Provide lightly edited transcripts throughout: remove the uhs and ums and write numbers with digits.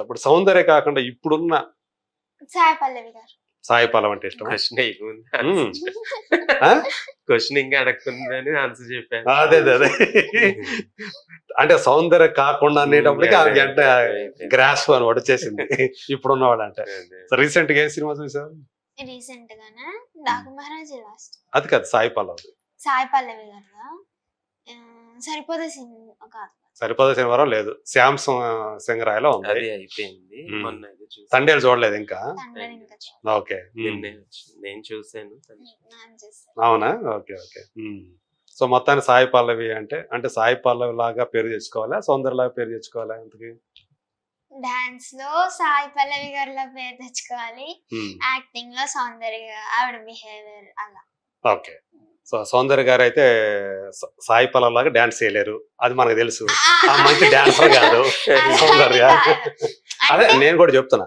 ఇప్పుడు సౌందర్య కాకుండా ఇప్పుడున్న సాయి పల్లవి గారు. సాయి పల్లవి అంటే ఇష్టం. క్వశ్చన్ ఇంకా అడగకుండానే ఆన్సర్ చెప్పాను. అదే అదే అంటే సౌందర్య కాకుండా అనేటప్పటికి ఆమె అంటే గ్రాస్ అని వచ్చేసింది ఇప్పుడున్నవాడు అంటే. రీసెంట్ గా ఏ సినిమా చూసావు? రీసెంట్ గానే డాకు మహారాజ్ లాస్ట్. అది కాదు సాయి పల్లవి. సాయి పల్లవి గారు సరిపోదే సినిమా కాదు. సరిపోదే సినిమా లేదు, శ్యామ్ సింగరాయలో ఉంది. అది అయిపోయింది. మొన్న తండేలు చూడలేదు ఇంకా. ఓకే నేను చూసాను. అవునా? Okay okay. సో మొత్తాన్ని సాయి పల్లవి అంటే అంటే సాయి పల్లవి లాగా పేరు తెచ్చుకోవాలా, సౌందర్య లాగా పేరు తెచ్చుకోవాలా? ఎంతకి డాన్స్ లో సాయి పల్లవి గారిలో పేరు తెచ్చుకోవాలి, యాక్టింగ్ లో సౌందర్య ఆవిడ బిహేవియర్ అలా. ఓకే. సో సౌందర్య గారు అయితే సాయి పల్లవి లాగా డాన్స్ చేయలేరు, అది మనకు తెలుసు. మంచి డాన్సర్ కాదు సౌందర్య. అదే నేను కూడా చెప్తున్నా,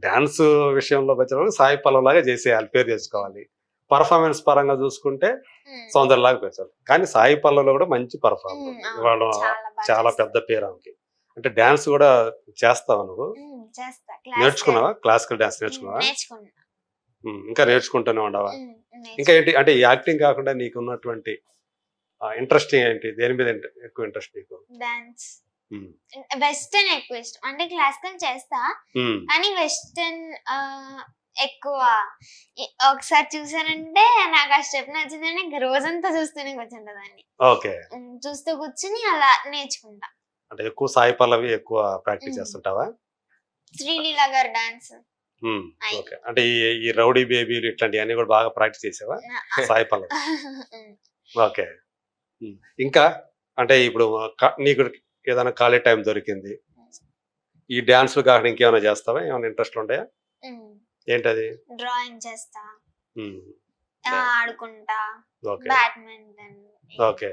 డాన్స్ విషయంలో వచ్చేటప్పుడు సాయి పల్లవి లాగా చేసేయాలి, పేరు తెచ్చుకోవాలి. పర్ఫార్మెన్స్ పరంగా చూసుకుంటే సౌందర్య లాగా పెంచాలి. కానీ సాయి పల్లవిలో కూడా మంచి పర్ఫార్మెన్స్, వాళ్ళు చాలా పెద్ద పేరు ఆమెకి. అంటే డాన్స్ కూడా చేస్తావా నువ్వు? నేర్చుకున్నావా? క్లాసికల్ డాన్స్ నేర్చుకున్నావా? ఇంకా నేర్చుకుంటూనే ఉండవా? ఇంకా ఏంటి అంటే యాక్టింగ్ కాకుండా నీకు ఉన్నటువంటి ఇంట్రెస్ట్ ఏంటి? దేని మీద ఎక్కువ ఇంట్రెస్ట్ నీకు? డాన్స్, వెస్టర్న్ ఎక్కువ ఇష్టం. అంటే క్లాసికల్ చేస్తా కానీ వెస్టర్న్ ఎక్కువ. ఒకసారి చూసానంటే నాకు ఆ స్టెప్ నచ్చిందని రోజంతా చూస్తూనే కూర్చుంటదాన్ని. ఓకే. చూస్తూ కూర్చుని అలా నేర్చుకుంటా. అంటే ఎక్కువ సాయి పల్లవి ఎక్కువ ప్రాక్టీస్ చేస్తుంటావా? శ్రీలీల గారు డాన్స్. ఓకే. అంటే ఈ రౌడీ బేబీలు ఇట్లాంటివన్నీ కూడా బాగా ప్రాక్టీస్ చేసావా సాయి పల్లవి? ఓకే. ఇంకా అంటే ఇప్పుడు నీకు ఏదైనా ఖాళీ టైం దొరికింది, ఈ డాన్స్లు కాకుండా ఇంకేమైనా చేస్తావా? ఏమైనా ఇంట్రెస్ట్ ఉంటాయా? ఏంటది? డ్రాయింగ్ చేస్తా, ఆడుకుంటా, బ్యాడ్మింటన్. ఓకే.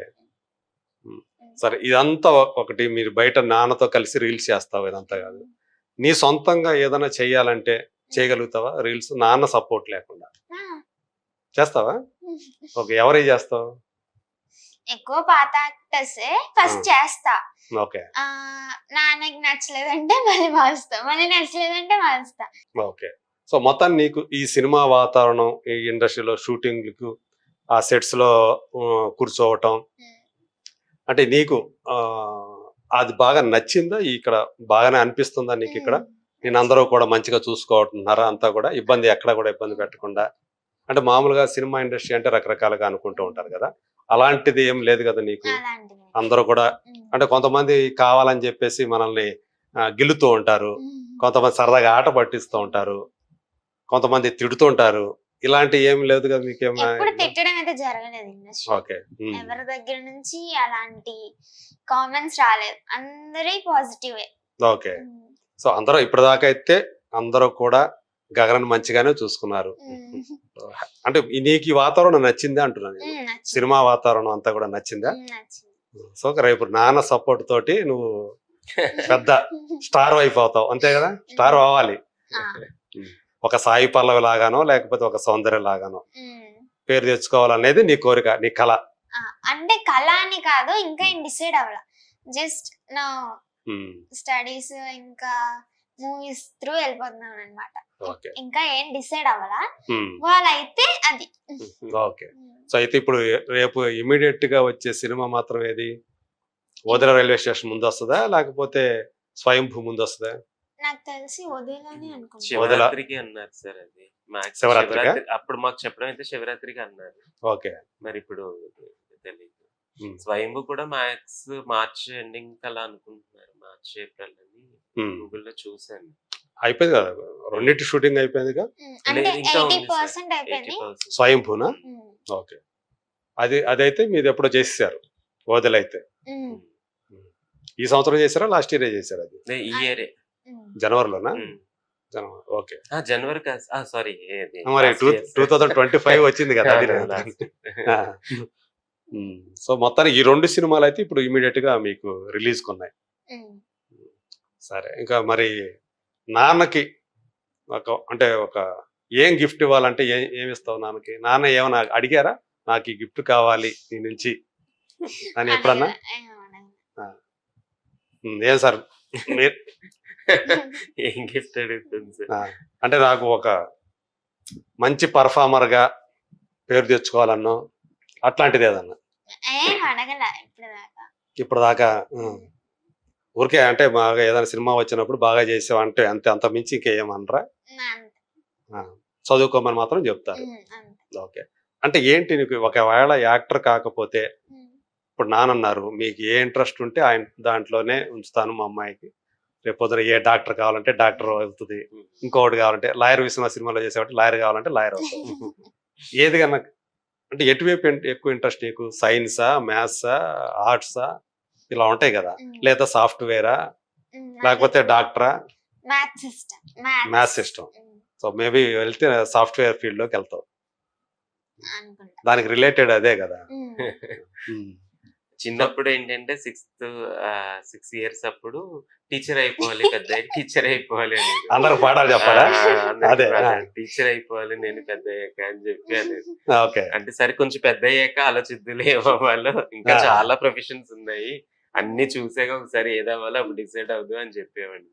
సరే, ఇదంతా ఒకటి. మీరు బయట నాన్నతో కలిసి రీల్స్ చేస్తావు, ఇదంతా కాదు. నీ సొంతంగా ఏదైనా చెయ్యాలంటే చేయగలుగుతావా రీల్స్, నాన్న సపోర్ట్ లేకుండా? చేస్తావా? ఓకే. ఎవరై చేస్తావు? ఎక్కువ పాత యాక్టర్స్ ఫస్ట్ చేస్తా. ఓకే. నాన్నకి నచ్చలేదంటే మళ్ళీ మారుస్తా, మళ్ళీ నచ్చలేదంటే మారుస్తా. ఓకే. సో మొత్తాన్ని నీకు ఈ సినిమా వాతావరణం, ఈ ఇండస్ట్రీలో షూటింగ్లకు, ఆ సెట్స్ లో కూర్చోవటం అంటే నీకు అది బాగా నచ్చిందా? ఇక్కడ బాగానే అనిపిస్తుందా నీకు? ఇక్కడ నేను అందరూ కూడా మంచిగా చూసుకోవటున్నారా? అంతా కూడా ఇబ్బంది, ఎక్కడ కూడా ఇబ్బంది పెట్టకుండా. అంటే మామూలుగా సినిమా ఇండస్ట్రీ అంటే రకరకాలుగా అనుకుంటూ ఉంటారు కదా, అలాంటిది ఏం లేదు కదా నీకు? అందరూ కూడా అంటే కొంతమంది కావాలని చెప్పేసి మనల్ని గిల్లుతూ ఉంటారు, కొంతమంది సరదాగా ఆట పట్టిస్తూ ఉంటారు, కొంతమంది తిడుతూ ఉంటారు. ఇలాంటి ఏం లేదు కదా మీకేమో? తిట్టడం అయితే జరగలేదు ఇండస్ట్రీ. ఓకే. ఎవరి దగ్గర నుంచి అలాంటి కామెంట్స్ రాలేదు, అందరూ పాజిటివే. ఓకే. సో అందరూ ఇప్పటిదాకా అయితే అందరూ కూడా గగనని మంచిగానే చూసుకున్నారు. అంటే నీకు ఈ వాతావరణం నచ్చిందా అంటున్నాను, సినిమా వాతావరణం అంతా కూడా నచ్చిందా? సో రేపు నాన్న సపోర్ట్ తోటి నువ్వు పెద్ద స్టార్ అయిపోతావు, అంతే కదా? స్టార్ అవ్వాలి, ఒక సాయి పల్లవి లాగానో లేకపోతే ఒక సౌందర్య లాగానో పేరు తెచ్చుకోవాలనేది నీ కోరిక, నీ కళ. అంటే కళ అని కాదు, ఇంకా ఏం డిసైడ్ అవ్వాల. జస్ట్ నా స్టడీస్ ఇంకా మూవీస్ త్రూ వెళ్ళిపోతున్నాను అనమాట. ఇంకా ఏం డిసైడ్ అవ్వాలా, వాళ్ళైతే అది. ఓకే. సో అయితే ఇప్పుడు రేపు ఇమీడియట్ గా వచ్చే సినిమా మాత్రం ఏది? వదిల రైల్వే స్టేషన్ ముందు వస్తుందా లేకపోతే స్వయంభూ ముందు వస్తుందా? నాకు తెలిసి వదిలని అనుకుంటా. శివరాత్రికి అన్నారు సార్. అది శివరాత్రి అప్పుడు మాకు చెప్పడం అయితే శివరాత్రికి అన్నారు. ఓకే. మరి ఇప్పుడు తెలియదు. స్వయంభూ కూడా మ్యాక్స్ మార్చ్ ఎండింగ్ అలా అనుకుంటున్నారు, మార్చ్ ఏప్రిల్ అని గూగుల్ లో చూసాను. అయిపోయింది కదా, రెండింటి షూటింగ్ అయిపోయిందిగా. స్వయంభూనా? ఓకే. అదైతే మీరు ఎప్పుడో చేసేసారు వదిలైతే. ఈ సంవత్సరం చేశారా లాస్ట్ ఇయర్ చేశారు? అది ఈ ఇయరే జనవరిలోనా? ఓకే. జనవరి సారీ, మరి 2025 వచ్చింది కదా. సో మొత్తానికి ఈ రెండు సినిమాలు అయితే ఇప్పుడు ఇమీడియట్ గా మీకు రిలీజ్ కొన్నాయి. సరే, ఇంకా మరి నాన్నకి అంటే ఒక ఏం గిఫ్ట్ ఇవ్వాలంటే ఏమి ఇస్తావు నాన్నకి? నాన్న ఏమైనా అడిగారా, నాకు ఈ గిఫ్ట్ కావాలి నీ నుంచి అని ఎప్పుడన్నా? ఏం సార్ మీరు ఏం గిఫ్ట్ అడుగుతుంది సార్? ఆ, అంటే నాకు ఒక మంచి పర్ఫార్మర్ గా పేరు తెచ్చుకోవాలన్నో అట్లాంటిది ఏదన్నా ఏం అడగల ఇప్పుడు దాకా. ఇప్పుడు దాకా ఊరికే అంటే బాగా ఏదైనా సినిమా వచ్చినప్పుడు బాగా చేసావు అంటే అంతే, అంత మించి ఇంకేమనరా? అంతే. చదువుకోమని మాత్రం చెప్తారు. అంతే. ఓకే. అంటే ఏంటి నీకు ఒకవేళ యాక్టర్ కాకపోతే ఉమ్. ఇప్పుడు నానన్నారు మీకు ఏ ఇంట్రెస్ట్ ఉంటే ఆయన దాంట్లోనే ఉంచుతాను మా అమ్మాయికి, రేపు పొద్దున ఏ డాక్టర్ కావాలంటే డాక్టర్ అవుతుంది, ఇంకొకటి కావాలంటే లాయర్, విశ్వనాథ సినిమాలో చేసేవాటి లాయర్ కావాలంటే లాయర్ అవుతుంది. ఏది కన్నా అంటే ఎటువైపు ఎక్కువ ఇంట్రెస్ట్ నీకు? సైన్సా, మ్యాథ్సా, ఆర్ట్సా ఇలా ఉంటాయి కదా, లేదా సాఫ్ట్వేరా, లేకపోతే డాక్టరా? Maths system. Maths system. So maybe వెళ్తే సాఫ్ట్వేర్ ఫీల్డ్ లోకి వెళ్తావు, అనుకుంటా. దానికి రిలేటెడ్ అదే కదా. చిన్నప్పుడు ఏంటంటే 6 years అప్పుడు టీచర్ అయిపోవాలి, పెద్ద టీచర్ అయిపోవాలి అని అందరికి పాఠాలు చెప్పాలా? అదే. టీచర్ అయిపోవాలి నేను పెద్ద అయ్యాక అని చెప్పి అనేది. ఓకే. అంటే సరే కొంచెం పెద్ద అయ్యాక ఆలోచిద్దులే ఏమవ్వాలో, ఇంకా చాలా ప్రొఫెషన్స్ ఉన్నాయి, అన్ని చూసాక ఒకసారి ఏదవ్వాలో అప్పుడు డిసైడ్ అవుదు అని చెప్పేవాడిని.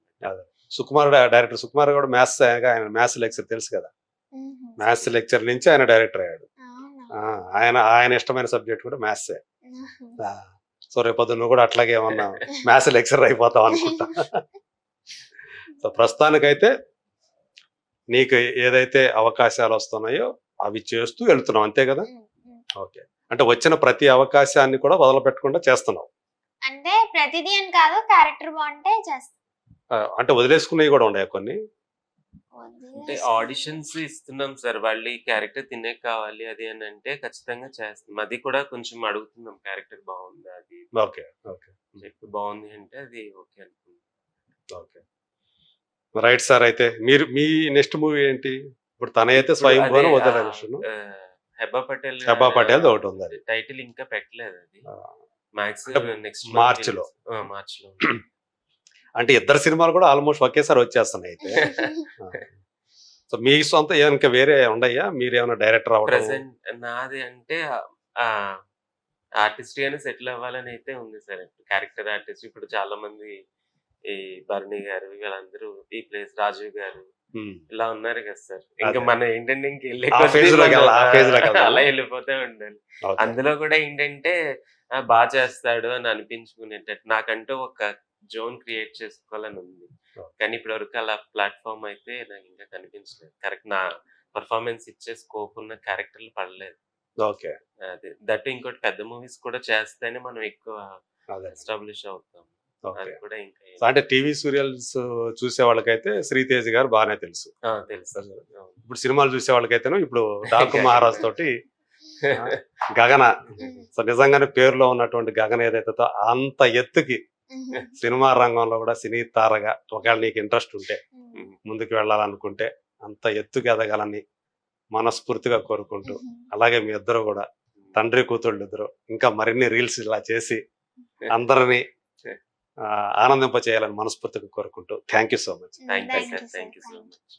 సుకుమార్ డైరెక్టర్ సుకుమార్ కూడా మ్యాథ్స్, ఆయన మ్యాథ్స్ లెక్చర్ తెలుసు కదా, మ్యాథ్స్ లెక్చర్ నుంచి ఆయన డైరెక్టర్ అయ్యాడు. ఆయన ఇష్టమైన సబ్జెక్ట్ కూడా మ్యాథ్సే. సో రేపొద్దు నువ్వు కూడా అట్లాగే ఏమన్నా మ్యాథ్స్ లెక్చర్ అయిపోతావు అనుకుంటా. సో ప్రస్తుతానికైతే నీకు ఏదైతే అవకాశాలు వస్తున్నాయో అవి చేస్తూ వెళ్తున్నావు, అంతే కదా? ఓకే. అంటే వచ్చిన ప్రతి అవకాశాన్ని కూడా వదలపెట్టకుండా చేస్తున్నావు. అంటే ప్రతిదీ అని కాదు, క్యారెక్టర్ బాగుంటే చేస్తా. అంటే వదిలేసుకునేవి కూడా ఉన్నాయి కొన్ని. అంటే ఆడిషన్స్ ఇస్తున్నాం సార్, వాళ్ళు ఈ క్యారెక్టర్ తినే కావాలి అది అని అంటే ఖచ్చితంగా చేస్తాం. అది కూడా కొంచెం అడుగుతున్నాం, క్యారెక్టర్ బాగుందా అది. ఓకే. ఓకే. చెప్పి బాగుంది అంటే అది ఓకే అనుకుంటున్నాం. Okay, right sir. అయితే మీరు మీ నెక్స్ట్ మూవీ ఏంటి? ఇప్పుడు తన అయితే స్వయంభూ హెబ్బా పటేల్. హెబ్బా పటేల్ ఒకటి ఉంది, అది టైటిల్ ఇంకా పెట్టలేదు, అది మ్యాక్స్ నెక్స్ట్ మార్చిలో. మార్చిలో. అంటే ఇద్దరు సినిమాలు కూడా ఆల్మోస్ట్ ఒకేసారి వచ్చేస్తున్నాయి అయితే. సో మీ సొంత ఇంకా వేరే ఉండయ్యా? మీరేమైనా డైరెక్టర్ అవ్వడం? ప్రెసెంట్ నాది అంటే ఆర్టిస్ట్ గానే సెటిల్ అవ్వాలని అయితే ఉంది సార్. క్యారెక్టర్ ఆర్టిస్ట్ ఇప్పుడు చాలా మంది, ఈ బర్నీ గారు వీళ్ళందరూ, ఈ ప్లేస్ రాజీవ్ గారు ఇలా ఉన్నారు కదా సార్. ఇంకా మనం ఏంటంటే అలా వెళ్ళిపోతే ఉండాలి. అందులో కూడా ఏంటంటే బాగా చేస్తాడు అని అనిపించుకునేటట్టు నాకంటూ ఒక జోన్ క్రియేట్ చేసుకోవాలని ఉంది. కానీ ఇప్పటి వరకు అలా ప్లాట్ఫామ్ అయితే నాకు ఇంకా కనిపించలేదు. కరెక్ట్ నా పర్ఫార్మెన్స్ ఇచ్చే స్కోప్ ఉన్న క్యారెక్టర్లు పడలేదు. ఓకే. అదే దట్ ఇంకోటి పెద్ద మూవీస్ కూడా చేస్తేనే మనం ఎక్కువ ఎస్టాబ్లిష్ అవుతాం. అది కూడా ఇంకా అంటే టీవీ సీరియల్స్ చూసే వాళ్ళకైతే శ్రీతేజ్ గారు బాగానే తెలుసు. తెలుసు. ఇప్పుడు సినిమాలు చూసే వాళ్ళకైతేనో ఇప్పుడు డాకు మహారాజ్ తోటి గగన. సో నిజంగానే పేరులో ఉన్నటువంటి గగన ఏదైతే అంత ఎత్తుకి సినిమా రంగంలో కూడా సినీ తారగా ఒకవేళ నీకు ఇంట్రెస్ట్ ఉంటే, ముందుకు వెళ్ళాలనుకుంటే అంత ఎత్తుకి ఎదగాలని మనస్ఫూర్తిగా కోరుకుంటూ, అలాగే మీ ఇద్దరు కూడా తండ్రి కూతుళ్ళు ఇద్దరు ఇంకా మరిన్ని రీల్స్ ఇలా చేసి అందరినీ ఆనందింప చేయాలని మనస్ఫూర్తిగా కోరుకుంటూ thank you so much. Thank you so much.